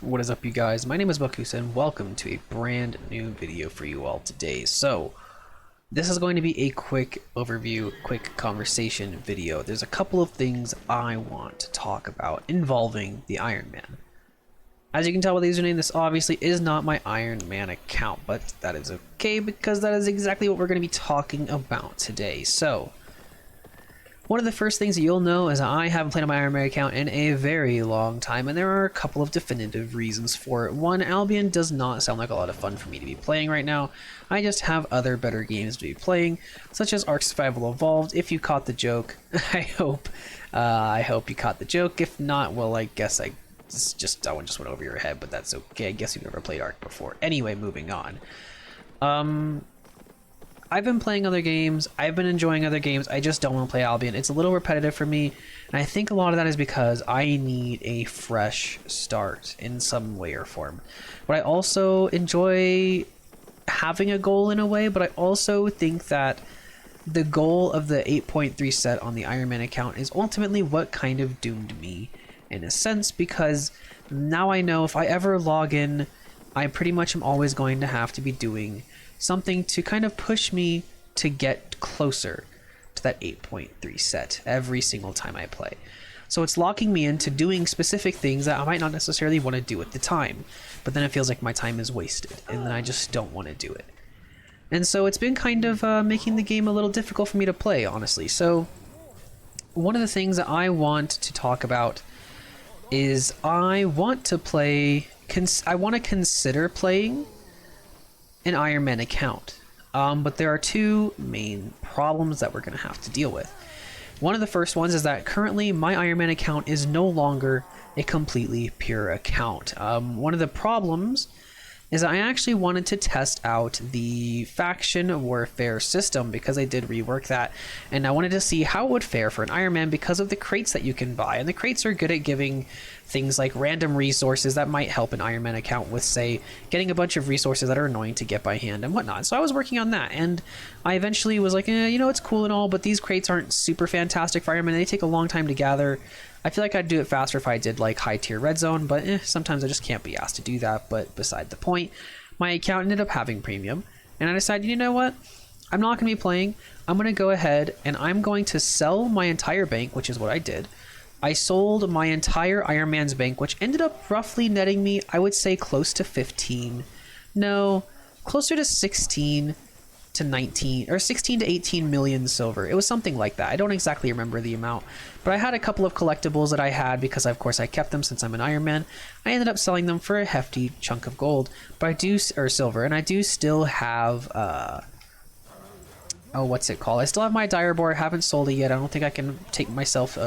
What is up, you guys? My name is Bakusa and welcome to a brand new video for you all today. So this is going to be a quick overview, quick conversation video. There's a couple of things I want to talk about involving the Ironman. As you can tell by the username, this obviously is not my Ironman account, but that is okay because that is exactly what we're going to be talking about today. So one of the first things that you'll know is I haven't played on my Ironman account in a very long time, and there are a couple of definitive reasons for it. One, Albion does not sound like a lot of fun for me to be playing right now. I just have other better games to be playing, such as Ark Survival Evolved. If you caught the joke, I hope you caught the joke. If not, well, I guess that one just went over your head, but that's okay. I guess you've never played Ark before. Anyway, moving on. I've been playing other games, I've been enjoying other games, I just don't want to play Albion. It's a little repetitive for me, and I think a lot of that is because I need a fresh start in some way or form. But I also enjoy having a goal in a way, but I also think that the goal of the 8.3 set on the Ironman account is ultimately what kind of doomed me, in a sense, because now I know if I ever log in, I pretty much am always going to have to be doing something to kind of push me to get closer to that 8.3 set every single time I play. So it's locking me into doing specific things that I might not necessarily want to do at the time, but then it feels like my time is wasted, and then I just don't want to do it. And so it's been kind of making the game a little difficult for me to play, honestly. So one of the things that I want to talk about is I want to consider playing an Ironman account, but there are two main problems that we're going to have to deal with. One of the first ones is that currently my Ironman account is no longer a completely pure account. One of the problems is I actually wanted to test out the faction warfare system because I did rework that, and I wanted to see how it would fare for an Ironman because of the crates that you can buy, and the crates are good at giving things like random resources that might help an Ironman account with, say, getting a bunch of resources that are annoying to get by hand and whatnot. So I was working on that, and I eventually was like, it's cool and all, but these crates aren't super fantastic for Ironman. They take a long time to gather. I feel like I'd do it faster if I did like high tier red zone, but sometimes I just can't be asked to do that. But beside the point, my account ended up having premium, and I decided, you know what? I'm not going to be playing. I'm going to go ahead and I'm going to sell my entire bank, which is what I did. I sold my entire Ironman's bank, which ended up roughly netting me, I would say, close to 15. No, closer to 16 to 19 or 16 to 18 million silver. It was something like that. I don't exactly remember the amount, but I had a couple of collectibles that I had because of course I kept them since I'm an Ironman. I ended up selling them for a hefty chunk of gold, but or silver, and I do still have what's it called? I still have my dire boar. I haven't sold it yet. I don't think I can take myself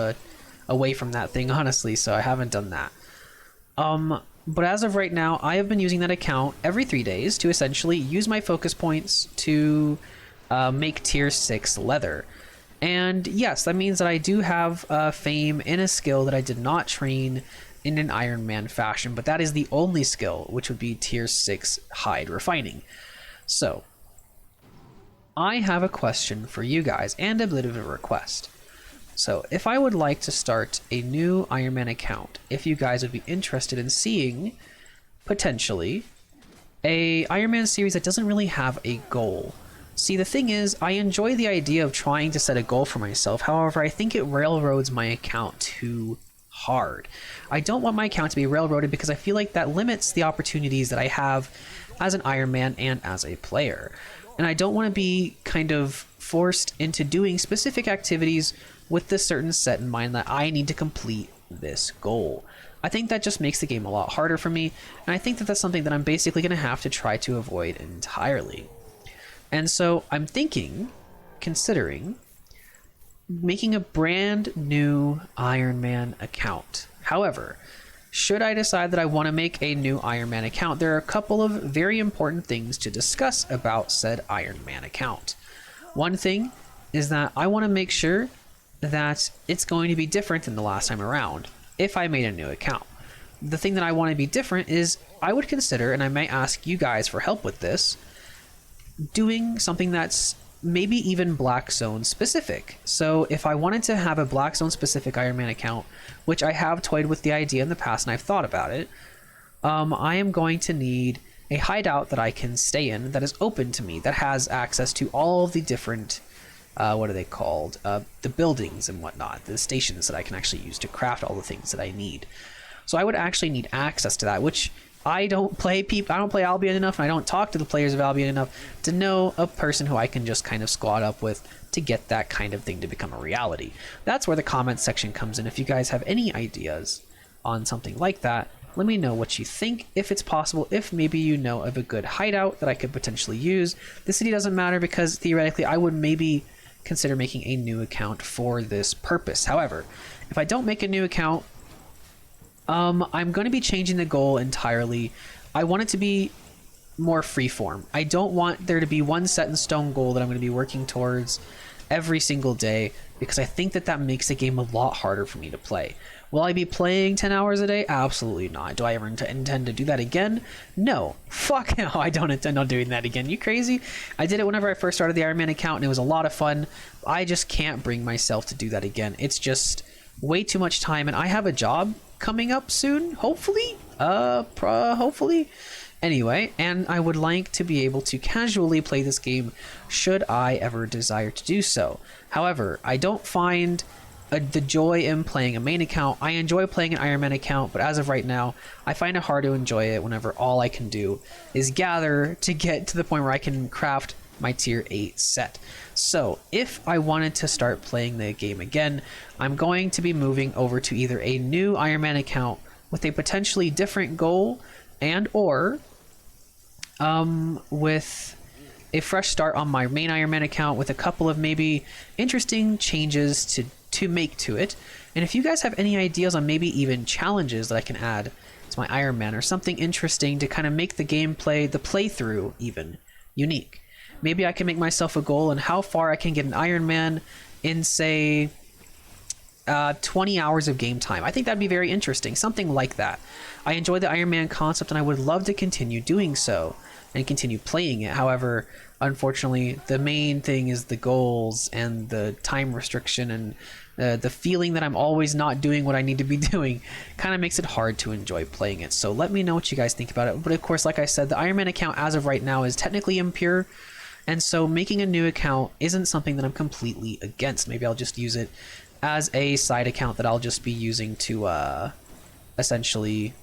away from that thing, honestly, so I haven't done that. But as of right now, I have been using that account every 3 days to essentially use my focus points to make tier 6 leather. And yes, that means that I do have fame in a skill that I did not train in an Ironman fashion, but that is the only skill, which would be tier 6 hide refining. So I have a question for you guys and a bit of a request. So if I would like to start a new Ironman account, if you guys would be interested in seeing, potentially, a Ironman series that doesn't really have a goal. See, the thing is, I enjoy the idea of trying to set a goal for myself. However, I think it railroads my account too hard. I don't want my account to be railroaded because I feel like that limits the opportunities that I have as an Ironman and as a player. And I don't want to be kind of forced into doing specific activities with this certain set in mind that I need to complete this goal. I think that just makes the game a lot harder for me, and I think that that's something that I'm basically going to have to try to avoid entirely. And so I'm considering making a brand new Ironman account. However, should I decide that I want to make a new Ironman account, there are a couple of very important things to discuss about said Ironman account. One thing is that I want to make sure that it's going to be different than the last time around if I made a new account. The thing that I want to be different is I would consider, and I might ask you guys for help with this, doing something that's maybe even Black Zone specific. So if I wanted to have a Black Zone specific Ironman account, which I have toyed with the idea in the past and I've thought about it, I am going to need a hideout that I can stay in that is open to me, that has access to all of the different, what are they called? The buildings and whatnot, the stations that I can actually use to craft all the things that I need. So I would actually need access to that, which I don't play Albion enough, and I don't talk to the players of Albion enough to know a person who I can just kind of squad up with to get that kind of thing to become a reality. That's where the comments section comes in. If you guys have any ideas on something like that, let me know what you think, if it's possible, if maybe you know of a good hideout that I could potentially use. The city doesn't matter because theoretically I would maybe consider making a new account for this purpose. However, if I don't make a new account, I'm going to be changing the goal entirely. I want it to be more freeform. I don't want there to be one set in stone goal that I'm going to be working towards every single day, because I think that makes the game a lot harder for me to play. Will I be playing 10 hours a day? Absolutely not. Do I ever intend to do that again? No. Fuck no, I don't intend on doing that again. You crazy? I did it whenever I first started the Ironman account, and it was a lot of fun. I just can't bring myself to do that again. It's just way too much time, and I have a job coming up soon, hopefully. Hopefully. Anyway, and I would like to be able to casually play this game should I ever desire to do so. However, I don't find the joy in playing a main account. I enjoy playing an Ironman account, but as of right now, I find it hard to enjoy it whenever all I can do is gather to get to the point where I can craft my tier 8 set. So if I wanted to start playing the game again, I'm going to be moving over to either a new Ironman account with a potentially different goal, and or with a fresh start on my main Ironman account with a couple of maybe interesting changes to make to it. And if you guys have any ideas on maybe even challenges that I can add to my Ironman, or something interesting to kind of make the gameplay, the playthrough even, unique. Maybe I can make myself a goal and how far I can get an Ironman in, say, 20 hours of game time. I think that'd be very interesting, something like that. I enjoy the Ironman concept, and I would love to continue doing so and continue playing it. However, unfortunately, the main thing is the goals and the time restriction, and the feeling that I'm always not doing what I need to be doing kind of makes it hard to enjoy playing it. So let me know what you guys think about it. But of course, like I said, the Ironman account as of right now is technically impure, and so making a new account isn't something that I'm completely against. Maybe I'll just use it as a side account that I'll just be using to essentially,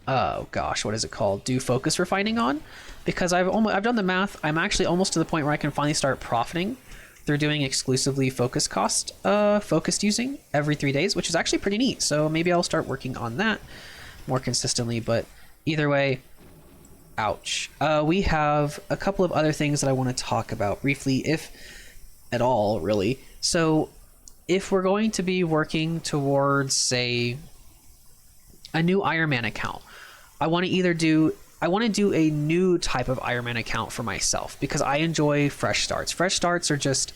oh gosh, what is it called, do focus refining on, because I've done the math. I'm actually almost to the point where I can finally start profiting through doing exclusively focused using every 3 days, which is actually pretty neat. So maybe I'll start working on that more consistently. But either way, ouch. We have a couple of other things that I want to talk about briefly, if at all, really. So if we're going to be working towards, say, a new Ironman account, I want to do a new type of Ironman account for myself, because I enjoy fresh starts. Fresh starts are just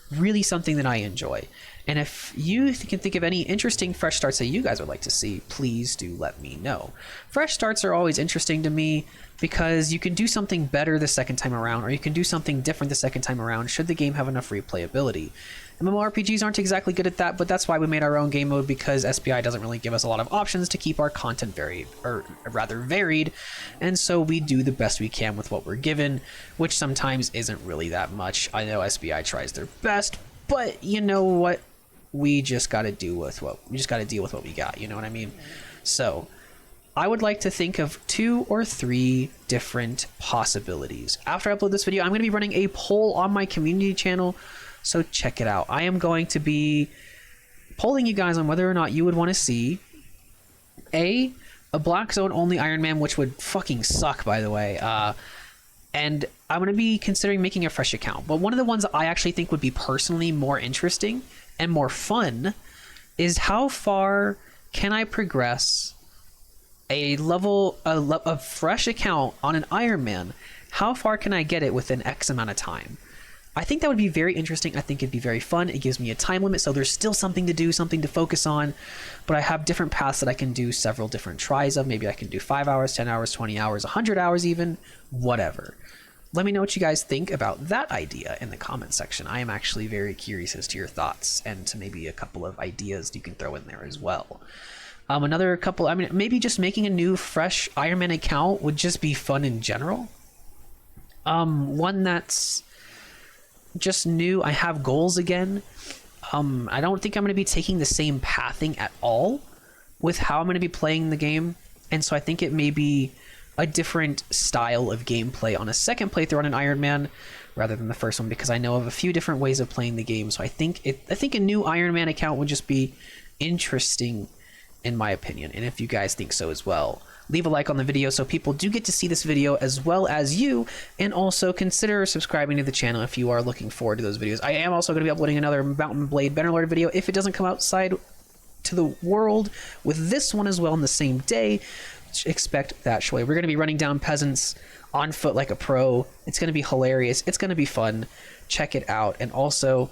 really something that I enjoy. And if you can think of any interesting fresh starts that you guys would like to see, please do let me know. Fresh starts are always interesting to me because you can do something better the second time around, or you can do something different the second time around should the game have enough replayability. MMORPGs aren't exactly good at that, but that's why we made our own game mode, because SPI doesn't really give us a lot of options to keep our content varied, and so we do the best we can with what we're given, which sometimes isn't really that much. I know SPI tries their best, but you know what? We just got to deal with what we got. You know what I mean? So I would like to think of 2 or 3 different possibilities. After I upload this video, I'm going to be running a poll on my community channel, so check it out. I am going to be polling you guys on whether or not you would want to see a Black Zone only Ironman, which would fucking suck, by the way. And I'm going to be considering making a fresh account. But one of the ones that I actually think would be personally more interesting and more fun is how far can I progress a fresh account on an Ironman? How far can I get it within X amount of time? I think that would be very interesting. I think it'd be very fun. It gives me a time limit, so there's still something to do, something to focus on, but I have different paths that I can do several different tries of. Maybe I can do 5 hours, 10 hours, 20 hours, 100 hours even, whatever. Let me know what you guys think about that idea in the comment section. I am actually very curious as to your thoughts, and to maybe a couple of ideas you can throw in there as well. Another couple, I mean, maybe just making a new fresh Ironman account would just be fun in general. One that's just new. I have goals again. I don't think I'm going to be taking the same pathing at all with how I'm going to be playing the game. And so I think it may be a different style of gameplay on a second playthrough on an Ironman rather than the first one, because I know of a few different ways of playing the game. So I think a new Ironman account would just be interesting in my opinion. And if you guys think so as well, leave a like on the video so people do get to see this video as well as you, and also consider subscribing to the channel if you are looking forward to those videos. I am also going to be uploading another Mountain Blade Bannerlord video if it doesn't come outside to the world with this one as well on the same day. Expect that shortly. We're going to be running down peasants on foot like a pro. It's going to be hilarious. It's going to be fun. Check it out, and also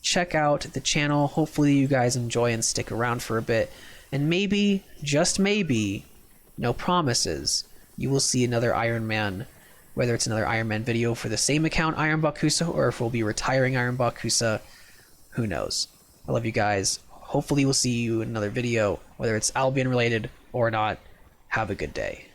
check out the channel. Hopefully you guys enjoy and stick around for a bit, and maybe, just maybe, no promises, you will see another Iron Man, whether it's another Iron Man video for the same account, Iron Bakusa, or if we'll be retiring Iron Bakusa. Who knows? I love you guys. Hopefully we'll see you in another video, whether it's Albion related or not. Have a good day.